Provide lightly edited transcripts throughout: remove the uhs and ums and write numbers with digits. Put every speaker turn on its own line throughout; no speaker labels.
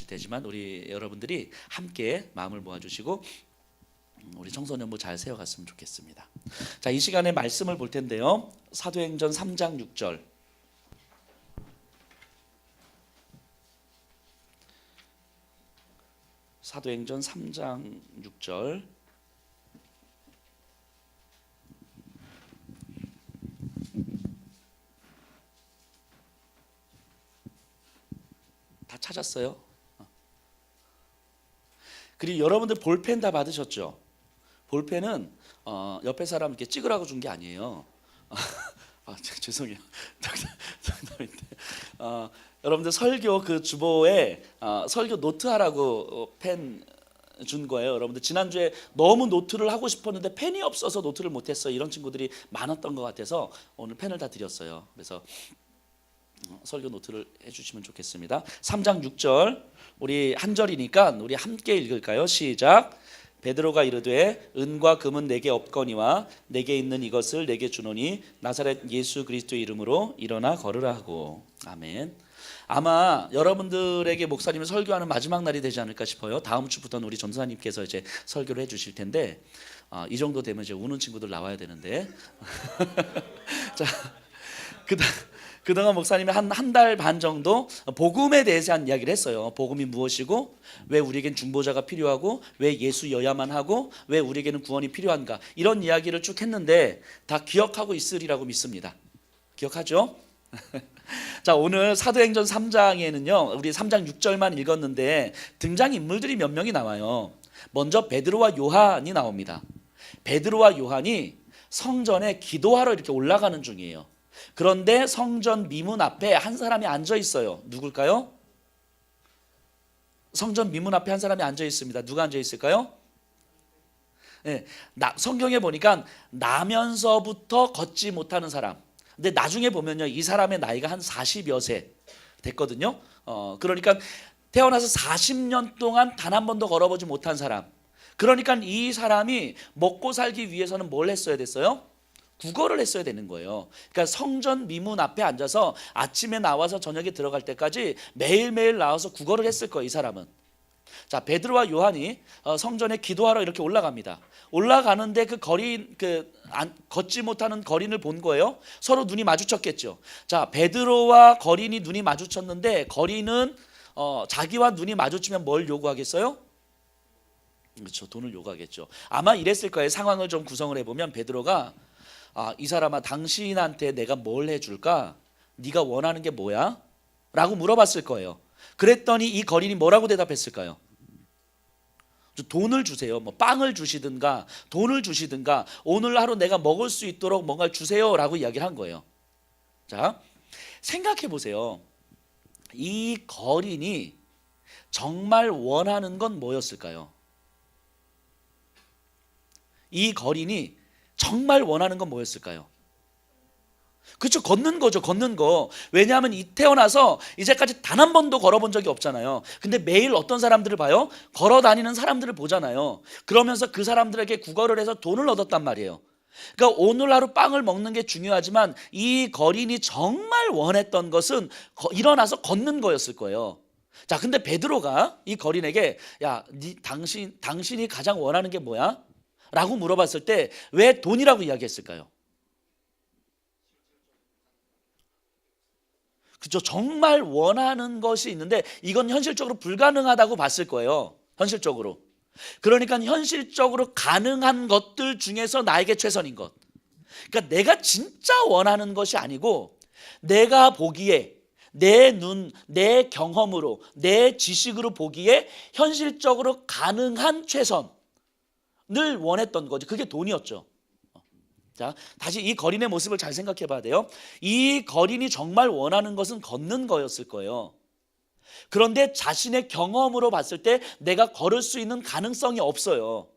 주실 테지만 우리 여러분들이 함께 마음을 모아주시고 우리 청소년부 잘 세워갔으면 좋겠습니다. 자, 이 시간에 말씀을 볼 텐데요. 사도행전 3장 6절. 사도행전 3장 6절. 다 찾았어요? 그리고 여러분들 볼펜 다 받으셨죠? 볼펜은 옆에 사람 이렇게 찍으라고 준 게 아니에요. 죄송해요. 여러분들 설교 그 주보에 설교 노트하라고 펜 준 거예요. 여러분들 지난주에 너무 노트를 하고 싶었는데 펜이 없어서 노트를 못했어요. 이런 친구들이 많았던 것 같아서 오늘 펜을 다 드렸어요. 그래서 설교 노트를 해주시면 좋겠습니다. 3장 6절 우리 한 절이니까 우리 함께 읽을까요? 시작. 베드로가 이르되 은과 금은 내게 없거니와 내게 있는 이것을 내게 주노니 나사렛 예수 그리스도의 이름으로 일어나 걸으라 하고. 아멘. 아마 여러분들에게 목사님이 설교하는 마지막 날이 되지 않을까 싶어요. 다음 주부터는 우리 전도사님께서 이제 설교를 해주실 텐데 이 정도 되면 이제 우는 친구들 나와야 되는데 자 그동안 목사님이 한 달 반 정도 복음에 대해서 한 이야기를 했어요. 복음이 무엇이고 왜 우리에겐 중보자가 필요하고 왜 예수여야만 하고 왜 우리에게는 구원이 필요한가 이런 이야기를 쭉 했는데 다 기억하고 있으리라고 믿습니다. 기억하죠? 자, 오늘 사도행전 3장에는요 우리 3장 6절만 읽었는데 등장인물들이 몇 명이 나와요. 먼저 베드로와 요한이 나옵니다. 베드로와 요한이 성전에 기도하러 이렇게 올라가는 중이에요. 그런데 성전 미문 앞에 한 사람이 앉아 있어요. 누굴까요? 성전 미문 앞에 한 사람이 앉아 있습니다. 누가 앉아 있을까요? 네, 성경에 보니까 나면서부터 걷지 못하는 사람. 근데 나중에 보면요, 이 사람의 나이가 한 40여 세 됐거든요. 그러니까 태어나서 40년 동안 단 한 번도 걸어보지 못한 사람. 그러니까 이 사람이 먹고 살기 위해서는 뭘 했어야 됐어요? 구걸을 했어야 되는 거예요. 그러니까 성전 미문 앞에 앉아서 아침에 나와서 저녁에 들어갈 때까지 매일매일 나와서 구걸을 했을 거예요, 이 사람은. 자, 베드로와 요한이 성전에 기도하러 이렇게 올라갑니다. 올라가는데 그 걷지 못하는 거린을 본 거예요. 서로 눈이 마주쳤겠죠. 자, 베드로와 거린이 눈이 마주쳤는데 거린은 자기와 눈이 마주치면 뭘 요구하겠어요? 그렇죠, 돈을 요구하겠죠. 아마 이랬을 거예요. 상황을 좀 구성을 해보면 베드로가 이 사람아, 당신한테 내가 뭘 해줄까? 네가 원하는 게 뭐야? 라고 물어봤을 거예요. 그랬더니 이 거린이 뭐라고 대답했을까요? 돈을 주세요. 뭐 빵을 주시든가 돈을 주시든가 오늘 하루 내가 먹을 수 있도록 뭔가를 주세요 라고 이야기를 한 거예요. 자, 생각해 보세요. 이 거린이 정말 원하는 건 뭐였을까요? 이 거린이 정말 원하는 건 뭐였을까요? 그렇죠, 걷는 거죠. 걷는 거. 왜냐하면 태어나서 이제까지 단 한 번도 걸어본 적이 없잖아요. 근데 매일 어떤 사람들을 봐요? 걸어 다니는 사람들을 보잖아요. 그러면서 그 사람들에게 구걸을 해서 돈을 얻었단 말이에요. 그러니까 오늘 하루 빵을 먹는 게 중요하지만 이 거린이 정말 원했던 것은 일어나서 걷는 거였을 거예요. 자, 근데 베드로가 이 거린에게 야, 당신이 가장 원하는 게 뭐야? 라고 물어봤을 때 왜 돈이라고 이야기했을까요? 그렇죠, 정말 원하는 것이 있는데 이건 현실적으로 불가능하다고 봤을 거예요. 현실적으로. 그러니까 현실적으로 가능한 것들 중에서 나에게 최선인 것. 그러니까 내가 진짜 원하는 것이 아니고 내가 보기에 내 눈, 내 경험으로, 내 지식으로 보기에 현실적으로 가능한 최선을 원했던 거죠. 그게 돈이었죠. 자, 다시 이 거린의 모습을 잘 생각해 봐야 돼요. 이 거린이 정말 원하는 것은 걷는 거였을 거예요. 그런데 자신의 경험으로 봤을 때 내가 걸을 수 있는 가능성이 없어요.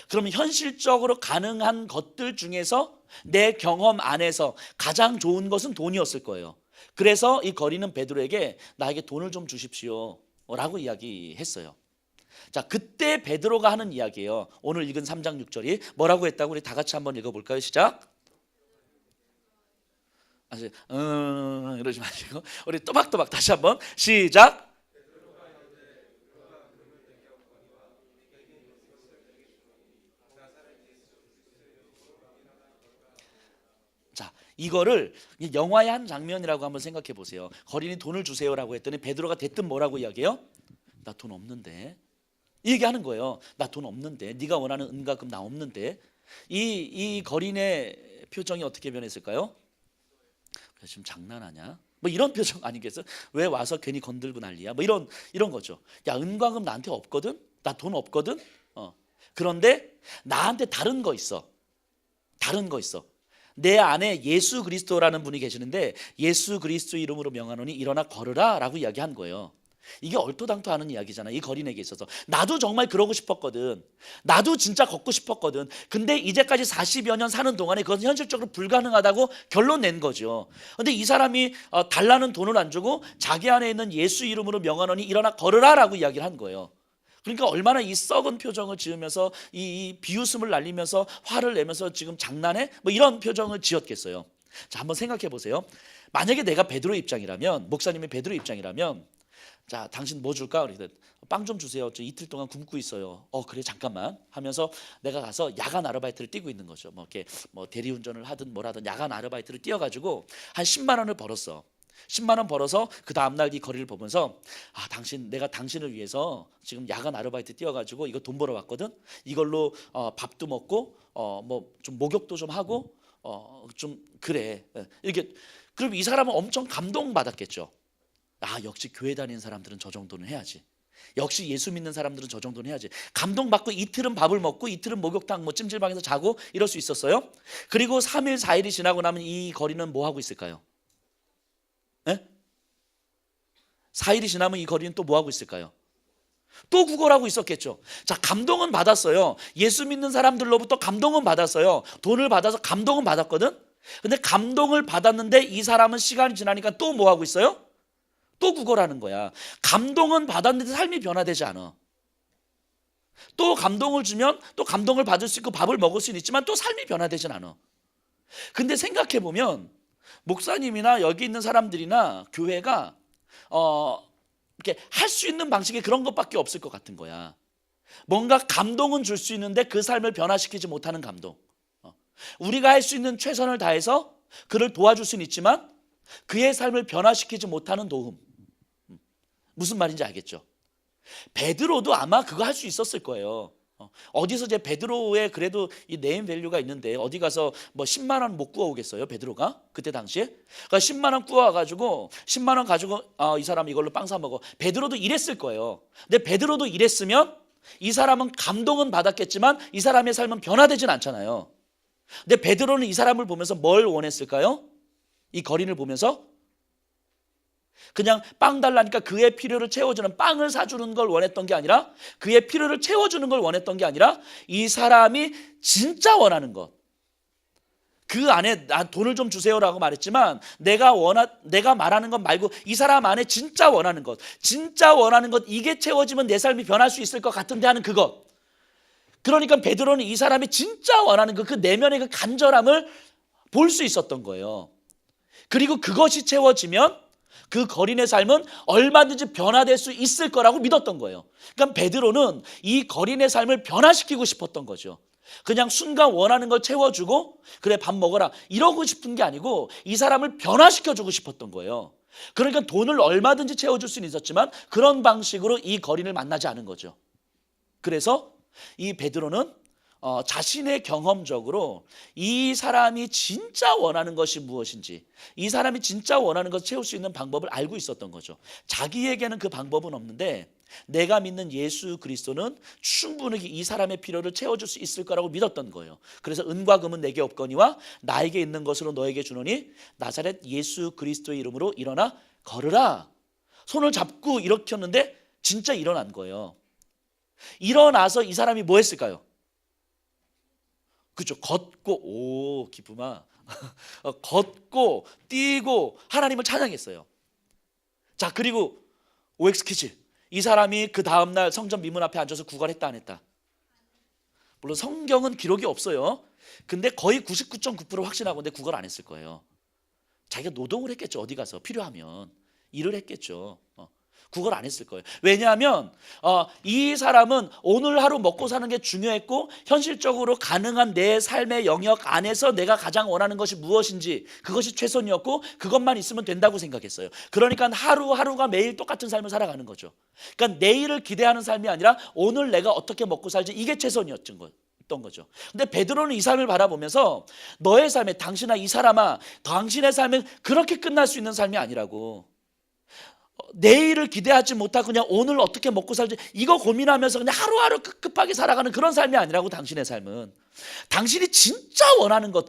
그러면 현실적으로 가능한 것들 중에서 내 경험 안에서 가장 좋은 것은 돈이었을 거예요. 그래서 이 거린은 베드로에게 나에게 돈을 좀 주십시오 라고 이야기했어요. 자, 그때 베드로가 하는 이야기예요. 오늘 읽은 3장 6절이 뭐라고 했다고 우리 다 같이 한번 읽어볼까요? 시작. 이러지 마시고 우리 또박또박 다시 한번 시작. 이거를 영화의 한 장면이라고 한번 생각해 보세요. 거린이 돈을 주세요라고 했더니 베드로가 대뜸 뭐라고 이야기해요? 나 돈 없는데. 이 얘기하는 거예요. 나 돈 없는데. 네가 원하는 은과 금 나 없는데. 이 거린의 표정이 어떻게 변했을까요? 지금 장난하냐? 뭐 이런 표정 아니겠어? 왜 와서 괜히 건들고 난리야? 뭐 이런 거죠. 야, 은과 금 나한테 없거든. 나 돈 없거든. 그런데 나한테 다른 거 있어. 다른 거 있어. 내 안에 예수 그리스도라는 분이 계시는데 예수 그리스도 이름으로 명하노니 일어나 걸으라라고 이야기한 거예요. 이게 얼토당토하는 이야기잖아. 이 거린에게 있어서 나도 정말 그러고 싶었거든. 나도 진짜 걷고 싶었거든. 근데 이제까지 40여 년 사는 동안에 그건 현실적으로 불가능하다고 결론 낸 거죠. 근데 이 사람이 달라는 돈을 안 주고 자기 안에 있는 예수 이름으로 명하노니 일어나 걸으라라고 이야기를 한 거예요. 그러니까 얼마나 이 썩은 표정을 지으면서 이 비웃음을 날리면서 화를 내면서 지금 장난해? 뭐 이런 표정을 지었겠어요. 자, 한번 생각해 보세요. 만약에 내가 베드로의 입장이라면, 목사님이 베드로의 입장이라면, 자, 당신 뭐 줄까? 빵 좀 주세요. 저 이틀 동안 굶고 있어요. 그래, 잠깐만 하면서 내가 가서 야간 아르바이트를 뛰고 있는 거죠. 뭐 이렇게 뭐 대리운전을 하든 뭐라든 야간 아르바이트를 뛰어가지고 한 10만 원을 벌었어. 10만 원 벌어서 그 다음날 이 거리를 보면서 내가 당신을 위해서 지금 야간 아르바이트 뛰어가지고 이거 돈 벌어 왔거든. 이걸로 밥도 먹고 뭐 좀 목욕도 좀 하고 좀 그래. 이렇게 그럼 이 사람은 엄청 감동받았겠죠. 역시 교회 다니는 사람들은 저 정도는 해야지. 역시 예수 믿는 사람들은 저 정도는 해야지. 감동받고 이틀은 밥을 먹고 이틀은 목욕탕 뭐 찜질방에서 자고 이럴 수 있었어요. 그리고 3일 4일이 지나고 나면 이 거리는 뭐 하고 있을까요? 4일이 지나면 이 거리는 또 뭐 하고 있을까요? 또 구걸하고 있었겠죠. 자, 감동은 받았어요. 예수 믿는 사람들로부터 감동은 받았어요. 돈을 받아서 감동은 받았거든. 근데 감동을 받았는데 이 사람은 시간이 지나니까 또 뭐 하고 있어요? 또 구걸하는 거야. 감동은 받았는데 삶이 변화되지 않아. 또 감동을 주면 또 감동을 받을 수 있고 밥을 먹을 수는 있지만 또 삶이 변화되진 않아. 근데 생각해 보면 목사님이나 여기 있는 사람들이나 교회가 이렇게 할 수 있는 방식이 그런 것밖에 없을 것 같은 거야. 뭔가 감동은 줄 수 있는데 그 삶을 변화시키지 못하는 감동. 우리가 할 수 있는 최선을 다해서 그를 도와줄 수는 있지만 그의 삶을 변화시키지 못하는 도움. 무슨 말인지 알겠죠? 베드로도 아마 그거 할 수 있었을 거예요. 어디서 이제 베드로의 그래도 이 네임 밸류가 있는데 어디 가서 뭐 10만 원 못 구워오겠어요, 베드로가? 그때 당시에? 그러니까 10만 원 구워와가지고 10만 원 가지고 이 사람 이걸로 빵 사 먹어. 베드로도 이랬을 거예요. 근데 베드로도 이랬으면 이 사람은 감동은 받았겠지만 이 사람의 삶은 변화되진 않잖아요. 근데 베드로는 이 사람을 보면서 뭘 원했을까요? 이 거린을 보면서 그냥 빵 달라니까 그의 필요를 채워주는 빵을 사주는 걸 원했던 게 아니라 그의 필요를 채워주는 걸 원했던 게 아니라 이 사람이 진짜 원하는 것. 그 안에 돈을 좀 주세요라고 말했지만 내가 말하는 것 말고 이 사람 안에 진짜 원하는 것. 진짜 원하는 것 이게 채워지면 내 삶이 변할 수 있을 것 같은데 하는 그것. 그러니까 베드로는 이 사람이 진짜 원하는 그 내면의 그 간절함을 볼 수 있었던 거예요. 그리고 그것이 채워지면 그 거린의 삶은 얼마든지 변화될 수 있을 거라고 믿었던 거예요. 그러니까 베드로는 이 거린의 삶을 변화시키고 싶었던 거죠. 그냥 순간 원하는 걸 채워주고 그래 밥 먹어라 이러고 싶은 게 아니고 이 사람을 변화시켜주고 싶었던 거예요. 그러니까 돈을 얼마든지 채워줄 수는 있었지만 그런 방식으로 이 거린을 만나지 않은 거죠. 그래서 이 베드로는 자신의 경험적으로 이 사람이 진짜 원하는 것이 무엇인지 이 사람이 진짜 원하는 것을 채울 수 있는 방법을 알고 있었던 거죠. 자기에게는 그 방법은 없는데 내가 믿는 예수 그리스도는 충분히 이 사람의 필요를 채워줄 수 있을 거라고 믿었던 거예요. 그래서 은과 금은 내게 없거니와 나에게 있는 것으로 너에게 주노니 나사렛 예수 그리스도의 이름으로 일어나 걸으라. 손을 잡고 일으켰는데 진짜 일어난 거예요. 일어나서 이 사람이 뭐 했을까요? 그렇죠. 걷고 기쁨아 걷고 뛰고 하나님을 찬양했어요. 자, 그리고 OX 퀴즈. 이 사람이 그 다음날 성전 미문 앞에 앉아서 구걸했다 안 했다? 물론 성경은 기록이 없어요. 근데 거의 99.9% 확신하고 근데 구걸 안 했을 거예요. 자기가 노동을 했겠죠. 어디 가서 필요하면 일을 했겠죠. 그걸 안 했을 거예요. 왜냐하면 이 사람은 오늘 하루 먹고 사는 게 중요했고 현실적으로 가능한 내 삶의 영역 안에서 내가 가장 원하는 것이 무엇인지 그것이 최선이었고 그것만 있으면 된다고 생각했어요. 그러니까 하루하루가 매일 똑같은 삶을 살아가는 거죠. 그러니까 내일을 기대하는 삶이 아니라 오늘 내가 어떻게 먹고 살지 이게 최선이었던 거죠. 근데 베드로는 이 삶을 바라보면서 너의 삶에 당신아 이 사람아 당신의 삶은 그렇게 끝날 수 있는 삶이 아니라고. 내일을 기대하지 못하고 그냥 오늘 어떻게 먹고 살지 이거 고민하면서 그냥 하루하루 급급하게 살아가는 그런 삶이 아니라고. 당신의 삶은 당신이 진짜 원하는 것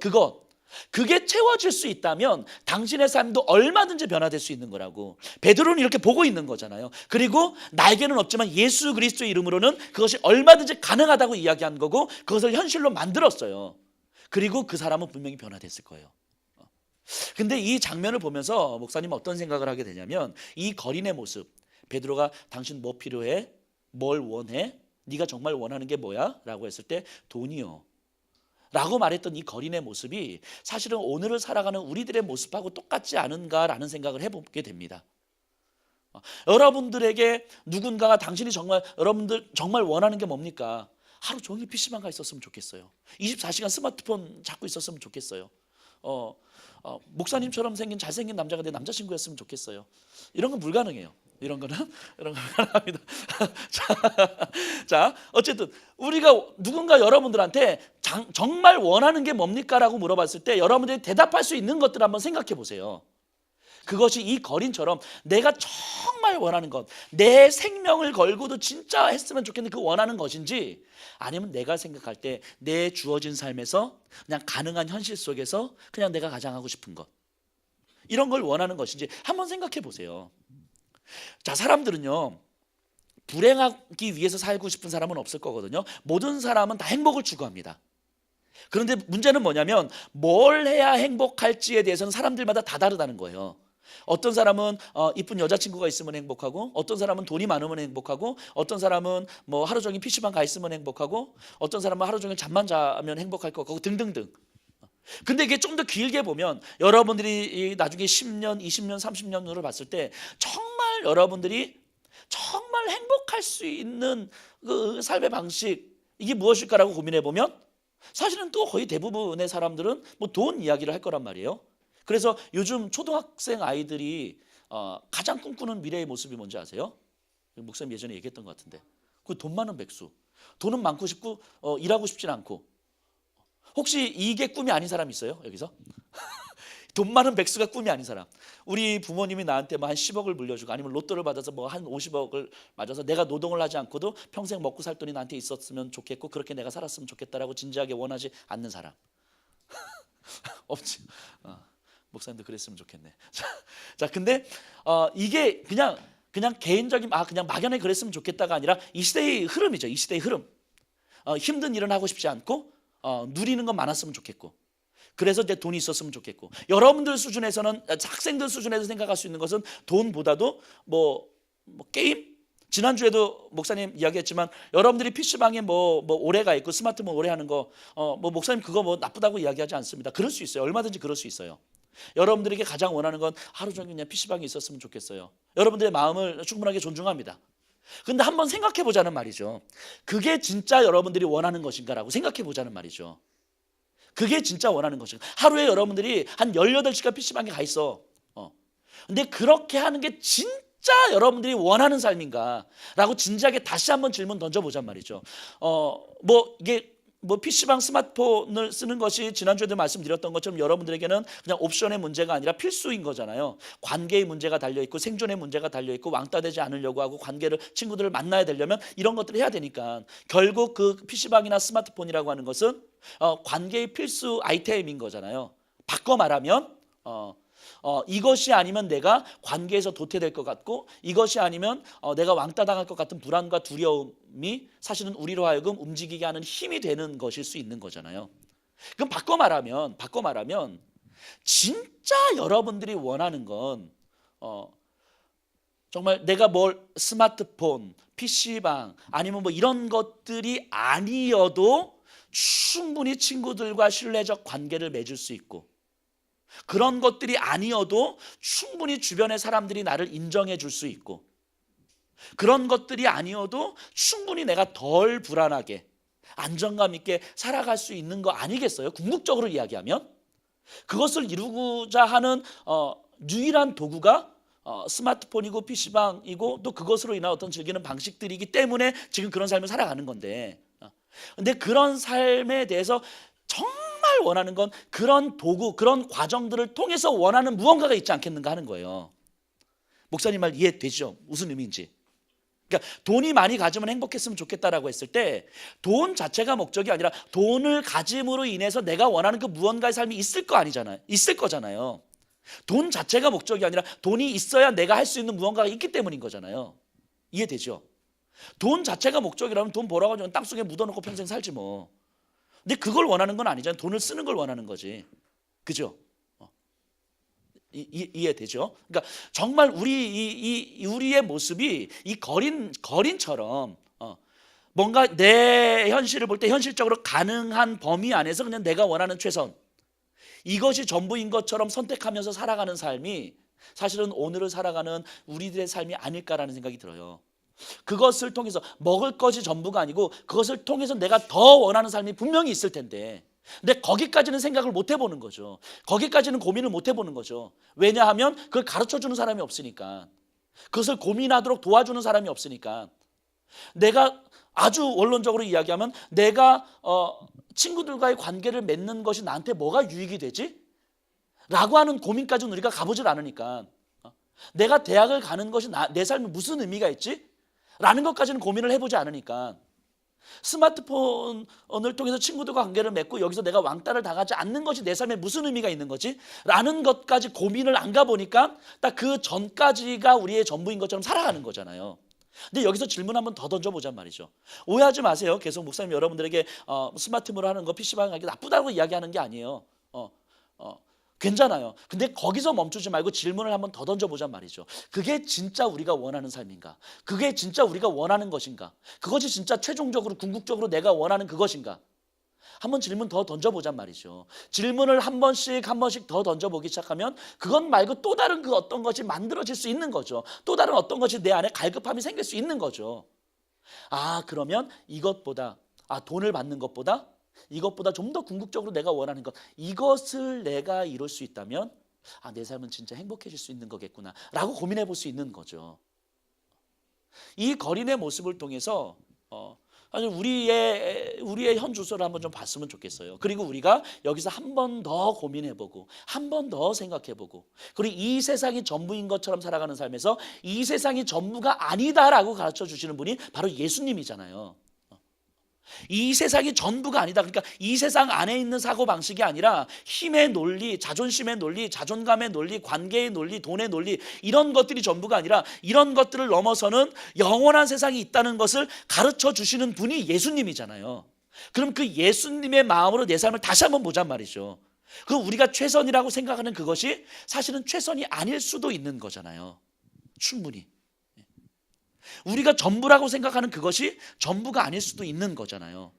그게 채워질 수 있다면 당신의 삶도 얼마든지 변화될 수 있는 거라고. 베드로는 이렇게 보고 있는 거잖아요. 그리고 나에게는 없지만 예수 그리스도의 이름으로는 그것이 얼마든지 가능하다고 이야기한 거고 그것을 현실로 만들었어요. 그리고 그 사람은 분명히 변화됐을 거예요. 근데 이 장면을 보면서 목사님은 어떤 생각을 하게 되냐면 이 거린의 모습, 베드로가 당신 뭐 필요해? 뭘 원해? 네가 정말 원하는 게 뭐야? 라고 했을 때 돈이요 라고 말했던 이 거린의 모습이 사실은 오늘을 살아가는 우리들의 모습하고 똑같지 않은가라는 생각을 해보게 됩니다. 여러분들에게 누군가가 당신이 여러분들 정말 원하는 게 뭡니까? 하루 종일 PC방가 있었으면 좋겠어요. 24시간 스마트폰 잡고 있었으면 좋겠어요. 목사님처럼 잘생긴 남자가 내 남자친구였으면 좋겠어요. 이런 건 불가능해요. 이런 거는 불가능합니다. 자, 어쨌든 우리가 누군가 여러분들한테 정말 원하는 게 뭡니까? 라고 물어봤을 때 여러분들이 대답할 수 있는 것들 한번 생각해 보세요. 그것이 이 거린처럼 내가 정말 원하는 것, 내 생명을 걸고도 진짜 했으면 좋겠는 그 원하는 것인지, 아니면 내가 생각할 때 내 주어진 삶에서 그냥 가능한 현실 속에서 그냥 내가 가장 하고 싶은 것, 이런 걸 원하는 것인지 한번 생각해 보세요. 자, 사람들은요 불행하기 위해서 살고 싶은 사람은 없을 거거든요. 모든 사람은 다 행복을 추구합니다. 그런데 문제는 뭐냐면 뭘 해야 행복할지에 대해서는 사람들마다 다 다르다는 거예요. 어떤 사람은 이쁜 여자친구가 있으면 행복하고, 어떤 사람은 돈이 많으면 행복하고, 어떤 사람은 뭐 하루 종일 PC방 가 있으면 행복하고, 어떤 사람은 하루 종일 잠만 자면 행복할 것 같고 등등등. 근데 이게 좀 더 길게 보면 여러분들이 나중에 10년, 20년, 30년으로 봤을 때 정말 여러분들이 정말 행복할 수 있는 그 삶의 방식, 이게 무엇일까라고 고민해 보면 사실은 또 거의 대부분의 사람들은 뭐 돈 이야기를 할 거란 말이에요. 그래서 요즘 초등학생 아이들이 가장 꿈꾸는 미래의 모습이 뭔지 아세요? 목사님 예전에 얘기했던 것 같은데, 그 돈 많은 백수. 돈은 많고 싶고 일하고 싶진 않고. 혹시 이게 꿈이 아닌 사람 있어요? 여기서? 돈 많은 백수가 꿈이 아닌 사람. 우리 부모님이 나한테 뭐 한 10억을 물려주고 아니면 로또를 받아서 뭐 한 50억을 맞아서 내가 노동을 하지 않고도 평생 먹고 살 돈이 나한테 있었으면 좋겠고 그렇게 내가 살았으면 좋겠다라고 진지하게 원하지 않는 사람. 없지. 목사님도 그랬으면 좋겠네. 자, 근데 이게 그냥 개인적인 그냥 막연히 그랬으면 좋겠다가 아니라 이 시대의 흐름이죠. 이 시대의 흐름. 힘든 일은 하고 싶지 않고 누리는 건 많았으면 좋겠고, 그래서 이제 돈이 있었으면 좋겠고, 여러분들 수준에서는, 학생들 수준에서 생각할 수 있는 것은 돈보다도 뭐 게임? 지난주에도 목사님 이야기했지만 여러분들이 PC방에 뭐 오래가 있고 스마트폰 오래 하는 거 뭐 목사님 그거 뭐 나쁘다고 이야기하지 않습니다. 그럴 수 있어요. 얼마든지 그럴 수 있어요. 여러분들에게 가장 원하는 건 하루 종일 그냥 PC방에 있었으면 좋겠어요. 여러분들의 마음을 충분하게 존중합니다. 근데 한번 생각해 보자는 말이죠. 그게 진짜 여러분들이 원하는 것인가라고 생각해 보자는 말이죠. 그게 진짜 원하는 것인가? 하루에 여러분들이 한 18시간 PC방에 가 있어. 근데 그렇게 하는 게 진짜 여러분들이 원하는 삶인가? 라고 진지하게 다시 한번 질문 던져보잔 말이죠. 이게 PC방 스마트폰을 쓰는 것이 지난주에도 말씀드렸던 것처럼 여러분들에게는 그냥 옵션의 문제가 아니라 필수인 거잖아요. 관계의 문제가 달려있고 생존의 문제가 달려있고 왕따 되지 않으려고 하고 친구들을 만나야 되려면 이런 것들을 해야 되니까 결국 그 PC방이나 스마트폰이라고 하는 것은 관계의 필수 아이템인 거잖아요. 바꿔 말하면 이것이 아니면 내가 관계에서 도태될 것 같고, 이것이 아니면 내가 왕따 당할 것 같은 불안과 두려움이 사실은 우리로 하여금 움직이게 하는 힘이 되는 것일 수 있는 거잖아요. 그럼 바꿔 말하면 진짜 여러분들이 원하는 건 정말 내가 스마트폰, PC방 아니면 뭐 이런 것들이 아니어도 충분히 친구들과 신뢰적 관계를 맺을 수 있고, 그런 것들이 아니어도 충분히 주변의 사람들이 나를 인정해 줄 수 있고, 그런 것들이 아니어도 충분히 내가 덜 불안하게 안정감 있게 살아갈 수 있는 거 아니겠어요? 궁극적으로 이야기하면 그것을 이루고자 하는 유일한 도구가 스마트폰이고 PC방이고 또 그것으로 인한 어떤 즐기는 방식들이기 때문에 지금 그런 삶을 살아가는 건데, 근데 그런 삶에 대해서 정말 원하는 건 그런 도구, 그런 과정들을 통해서 원하는 무언가가 있지 않겠는가 하는 거예요. 목사님 말 이해되죠? 무슨 의미인지. 그러니까 돈이 많이 가지면 행복했으면 좋겠다라고 했을 때 돈 자체가 목적이 아니라 돈을 가짐으로 인해서 내가 원하는 그 무언가의 삶이 있을 거 아니잖아요. 있을 거잖아요. 돈 자체가 목적이 아니라 돈이 있어야 내가 할 수 있는 무언가가 있기 때문인 거잖아요. 이해되죠? 돈 자체가 목적이라면 돈 벌어가지고 땅속에 묻어놓고 평생 살지 뭐. 근데 그걸 원하는 건 아니잖아요. 돈을 쓰는 걸 원하는 거지. 그죠? 이해되죠? 그러니까 정말 우리의 모습이 이 거린처럼 뭔가 내 현실을 볼 때 현실적으로 가능한 범위 안에서 그냥 내가 원하는 최선, 이것이 전부인 것처럼 선택하면서 살아가는 삶이 사실은 오늘을 살아가는 우리들의 삶이 아닐까라는 생각이 들어요. 그것을 통해서 먹을 것이 전부가 아니고 그것을 통해서 내가 더 원하는 삶이 분명히 있을 텐데, 근데 거기까지는 생각을 못 해보는 거죠. 거기까지는 고민을 못 해보는 거죠. 왜냐하면 그걸 가르쳐주는 사람이 없으니까, 그것을 고민하도록 도와주는 사람이 없으니까. 내가 아주 원론적으로 이야기하면 내가 친구들과의 관계를 맺는 것이 나한테 뭐가 유익이 되지? 라고 하는 고민까지는 우리가 가보질 않으니까, 내가 대학을 가는 것이 내 삶에 무슨 의미가 있지? 라는 것까지는 고민을 해보지 않으니까, 스마트폰을 통해서 친구들과 관계를 맺고 여기서 내가 왕따를 당하지 않는 것이 내 삶에 무슨 의미가 있는 거지? 라는 것까지 고민을 안 가보니까 딱 그 전까지가 우리의 전부인 것처럼 살아가는 거잖아요. 근데 여기서 질문 한번 더 던져보잔 말이죠. 오해하지 마세요. 계속 목사님 여러분들에게 스마트폰으로 하는 거, PC방 하기 나쁘다고 이야기하는 게 아니에요. 괜찮아요. 근데 거기서 멈추지 말고 질문을 한번 더 던져보잔 말이죠. 그게 진짜 우리가 원하는 삶인가? 그게 진짜 우리가 원하는 것인가? 그것이 진짜 최종적으로 궁극적으로 내가 원하는 그것인가? 한번 질문 더 던져보잔 말이죠. 질문을 한 번씩 더 던져보기 시작하면 그것 말고 또 다른 그 어떤 것이 만들어질 수 있는 거죠. 또 다른 어떤 것이 내 안에 갈급함이 생길 수 있는 거죠. 그러면 이것보다, 돈을 받는 것보다, 이것보다 좀 더 궁극적으로 내가 원하는 것, 이것을 내가 이룰 수 있다면 내 삶은 진짜 행복해질 수 있는 거겠구나 라고 고민해 볼 수 있는 거죠. 이 거린의 모습을 통해서 우리의 현 주소를 한번 좀 봤으면 좋겠어요. 그리고 우리가 여기서 한 번 더 고민해보고 한 번 더 생각해보고, 그리고 이 세상이 전부인 것처럼 살아가는 삶에서 이 세상이 전부가 아니다라고 가르쳐 주시는 분이 바로 예수님이잖아요. 이 세상이 전부가 아니다. 그러니까 이 세상 안에 있는 사고방식이 아니라 힘의 논리, 자존심의 논리, 자존감의 논리, 관계의 논리, 돈의 논리, 이런 것들이 전부가 아니라 이런 것들을 넘어서는 영원한 세상이 있다는 것을 가르쳐 주시는 분이 예수님이잖아요. 그럼 그 예수님의 마음으로 내 삶을 다시 한번 보잔 말이죠. 그럼 우리가 최선이라고 생각하는 그것이 사실은 최선이 아닐 수도 있는 거잖아요. 충분히. 우리가 전부라고 생각하는 그것이 전부가 아닐 수도 있는 거잖아요.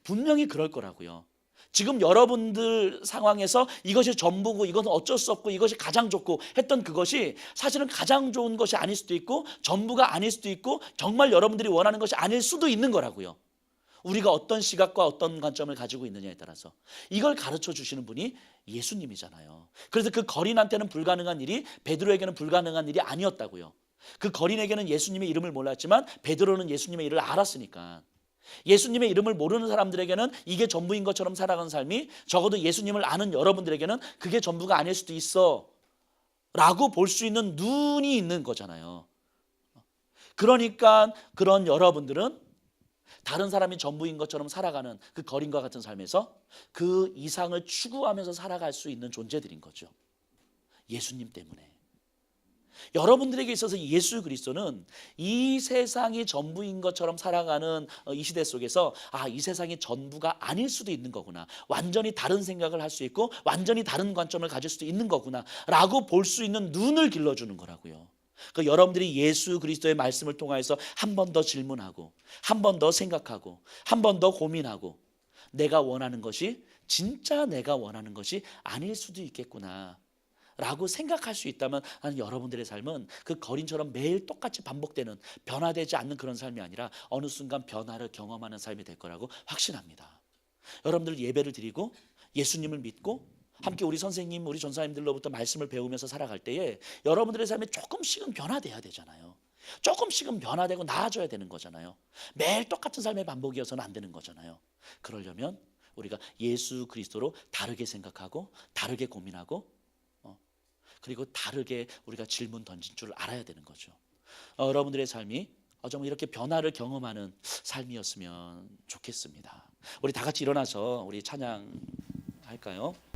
분명히 그럴 거라고요. 지금 여러분들 상황에서 이것이 전부고 이것은 어쩔 수 없고 이것이 가장 좋고 했던 그것이 사실은 가장 좋은 것이 아닐 수도 있고 전부가 아닐 수도 있고 정말 여러분들이 원하는 것이 아닐 수도 있는 거라고요. 우리가 어떤 시각과 어떤 관점을 가지고 있느냐에 따라서 이걸 가르쳐 주시는 분이 예수님이잖아요. 그래서 그 거린한테는 불가능한 일이 베드로에게는 불가능한 일이 아니었다고요. 그 거린에게는 예수님의 이름을 몰랐지만 베드로는 예수님의 이름을 알았으니까, 예수님의 이름을 모르는 사람들에게는 이게 전부인 것처럼 살아가는 삶이 적어도 예수님을 아는 여러분들에게는 그게 전부가 아닐 수도 있어 라고 볼 수 있는 눈이 있는 거잖아요. 그러니까 그런 여러분들은 다른 사람이 전부인 것처럼 살아가는 그 거린과 같은 삶에서 그 이상을 추구하면서 살아갈 수 있는 존재들인 거죠. 예수님 때문에. 여러분들에게 있어서 예수 그리스도는 이 세상이 전부인 것처럼 살아가는 이 시대 속에서 이 세상이 전부가 아닐 수도 있는 거구나, 완전히 다른 생각을 할 수 있고 완전히 다른 관점을 가질 수도 있는 거구나 라고 볼 수 있는 눈을 길러주는 거라고요. 그 여러분들이 예수 그리스도의 말씀을 통해서 한 번 더 질문하고 한 번 더 생각하고 한 번 더 고민하고 내가 원하는 것이 진짜 내가 원하는 것이 아닐 수도 있겠구나 라고 생각할 수 있다면 나는 여러분들의 삶은 그 거린처럼 매일 똑같이 반복되는 변화되지 않는 그런 삶이 아니라 어느 순간 변화를 경험하는 삶이 될 거라고 확신합니다. 여러분들 예배를 드리고 예수님을 믿고 함께 우리 선생님, 우리 전사님들로부터 말씀을 배우면서 살아갈 때에 여러분들의 삶에 조금씩은 변화돼야 되잖아요. 조금씩은 변화되고 나아져야 되는 거잖아요. 매일 똑같은 삶의 반복이어서는 안 되는 거잖아요. 그러려면 우리가 예수 그리스도로 다르게 생각하고 다르게 고민하고 그리고 다르게 우리가 질문 던진 줄 알아야 되는 거죠. 여러분들의 삶이 정말 이렇게 변화를 경험하는 삶이었으면 좋겠습니다. 우리 다 같이 일어나서 우리 찬양할까요?